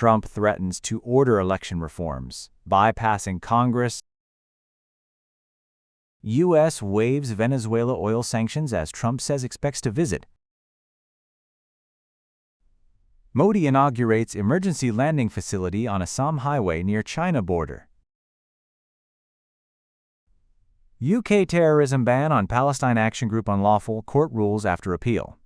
Trump threatens to order election reforms, bypassing Congress. U.S. waives Venezuela oil sanctions as Trump says expects to visit. Modi inaugurates emergency landing facility on Assam highway near China border. UK terrorism ban on Palestine Action Group unlawful, court rules after appeal.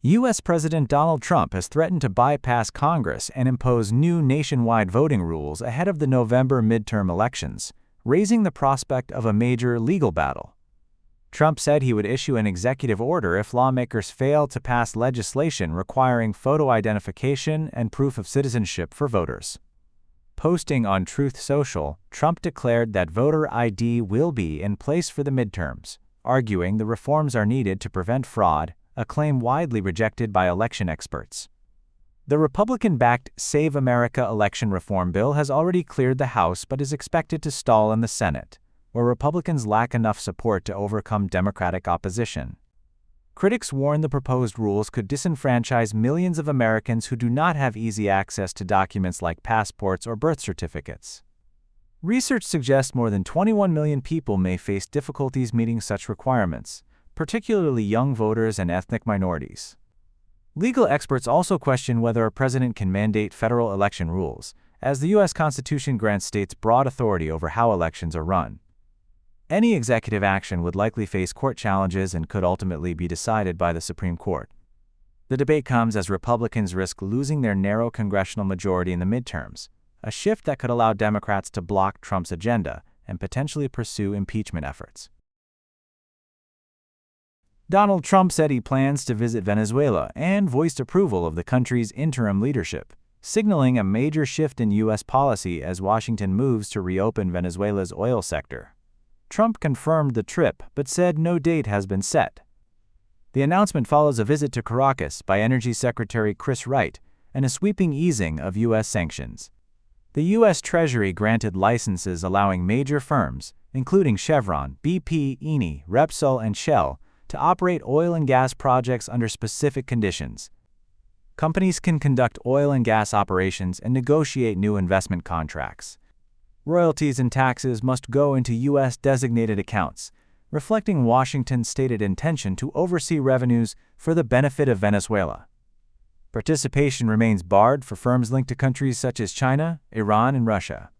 U.S. President Donald Trump has threatened to bypass Congress and impose new nationwide voting rules ahead of the November midterm elections, raising the prospect of a major legal battle. Trump said he would issue an executive order if lawmakers fail to pass legislation requiring photo identification and proof of citizenship for voters. Posting on Truth Social, Trump declared that voter ID will be in place for the midterms, arguing the reforms are needed to prevent fraud, a claim widely rejected by election experts. The Republican-backed Save America election reform bill has already cleared the House but is expected to stall in the Senate, where Republicans lack enough support to overcome Democratic opposition. Critics warn the proposed rules could disenfranchise millions of Americans who do not have easy access to documents like passports or birth certificates. Research suggests more than 21 million people may face difficulties meeting such requirements, particularly young voters and ethnic minorities. Legal experts also question whether a president can mandate federal election rules, as the U.S. Constitution grants states broad authority over how elections are run. Any executive action would likely face court challenges and could ultimately be decided by the Supreme Court. The debate comes as Republicans risk losing their narrow congressional majority in the midterms, a shift that could allow Democrats to block Trump's agenda and potentially pursue impeachment efforts. Donald Trump said he plans to visit Venezuela and voiced approval of the country's interim leadership, signaling a major shift in U.S. policy as Washington moves to reopen Venezuela's oil sector. Trump confirmed the trip but said no date has been set. The announcement follows a visit to Caracas by Energy Secretary Chris Wright and a sweeping easing of U.S. sanctions. The U.S. Treasury granted licenses allowing major firms, including Chevron, BP, Eni, Repsol, and Shell, to operate oil and gas projects under specific conditions. Companies can conduct oil and gas operations and negotiate new investment contracts. Royalties and taxes must go into U.S. designated accounts, reflecting Washington's stated intention to oversee revenues for the benefit of Venezuela. Participation remains barred for firms linked to countries such as China, Iran, and Russia.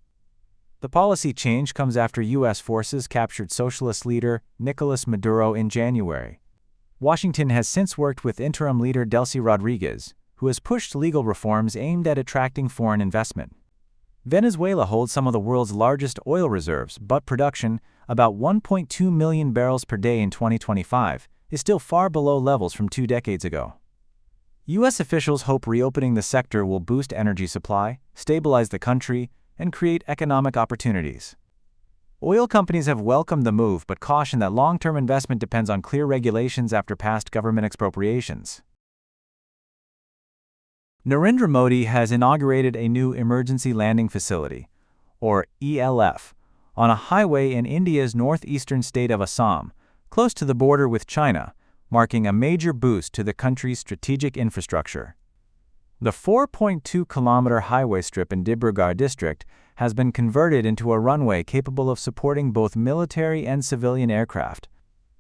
The policy change comes after U.S. forces captured socialist leader Nicolas Maduro in January. Washington has since worked with interim leader Delcy Rodriguez, who has pushed legal reforms aimed at attracting foreign investment. Venezuela holds some of the world's largest oil reserves, but production, about 1.2 million barrels per day in 2025, is still far below levels from 2 decades ago. U.S. officials hope reopening the sector will boost energy supply, stabilize the country, and create economic opportunities. Oil companies have welcomed the move but caution that long-term investment depends on clear regulations after past government expropriations. Narendra Modi has inaugurated a new emergency landing facility, or ELF, on a highway in India's northeastern state of Assam, close to the border with China, marking a major boost to the country's strategic infrastructure. The 4.2-kilometer highway strip in Dibrugarh district has been converted into a runway capable of supporting both military and civilian aircraft.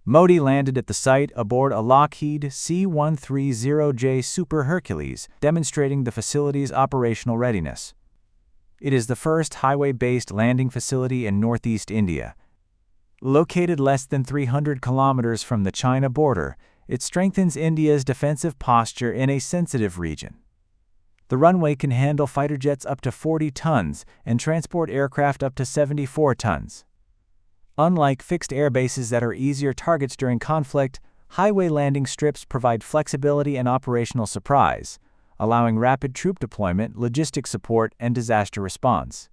Modi landed at the site aboard a Lockheed C-130J Super Hercules, demonstrating the facility's operational readiness. It is the first highway-based landing facility in northeast India. Located less than 300 kilometers from the China border, it strengthens India's defensive posture in a sensitive region. The runway can handle fighter jets up to 40 tons and transport aircraft up to 74 tons. Unlike fixed air bases that are easier targets during conflict, highway landing strips provide flexibility and operational surprise, allowing rapid troop deployment, logistic support, and disaster response.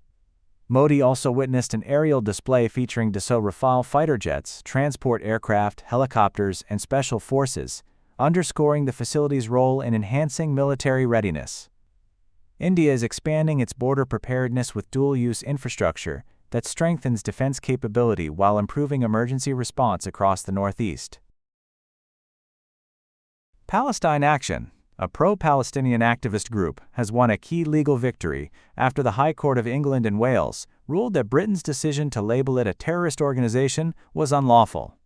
Modi also witnessed an aerial display featuring Dassault Rafale fighter jets, transport aircraft, helicopters, and special forces, underscoring the facility's role in enhancing military readiness. India is expanding its border preparedness with dual-use infrastructure that strengthens defense capability while improving emergency response across the Northeast. Palestine Action, a pro-Palestinian activist group, has won a key legal victory after the High Court of England and Wales ruled that Britain's decision to label it a terrorist organization was unlawful.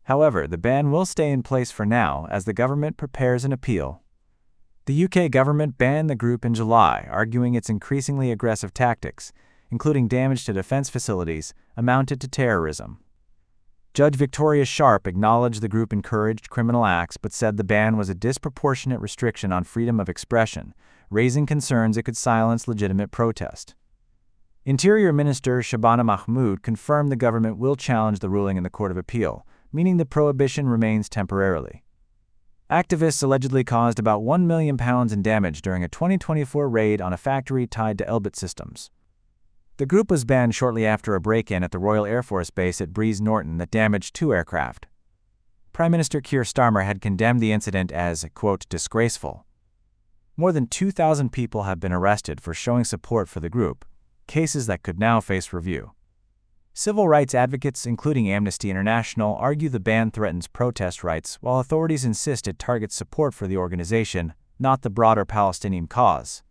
However, the ban will stay in place for now as the government prepares an appeal. The UK government banned the group in July, arguing its increasingly aggressive tactics, including damage to defense facilities, amounted to terrorism. Judge Victoria Sharp acknowledged the group encouraged criminal acts but said the ban was a disproportionate restriction on freedom of expression, raising concerns it could silence legitimate protest. Interior Minister Shabana Mahmood confirmed the government will challenge the ruling in the Court of Appeal, meaning the prohibition remains temporarily. Activists allegedly caused about £1 million in damage during a 2024 raid on a factory tied to Elbit Systems. The group was banned shortly after a break-in at the Royal Air Force Base at Breeze Norton that damaged 2 aircraft. Prime Minister Keir Starmer had condemned the incident as, quote, disgraceful. More than 2,000 people have been arrested for showing support for the group, cases that could now face review. Civil rights advocates, including Amnesty International, argue the ban threatens protest rights, while authorities insist it targets support for the organization, not the broader Palestinian cause.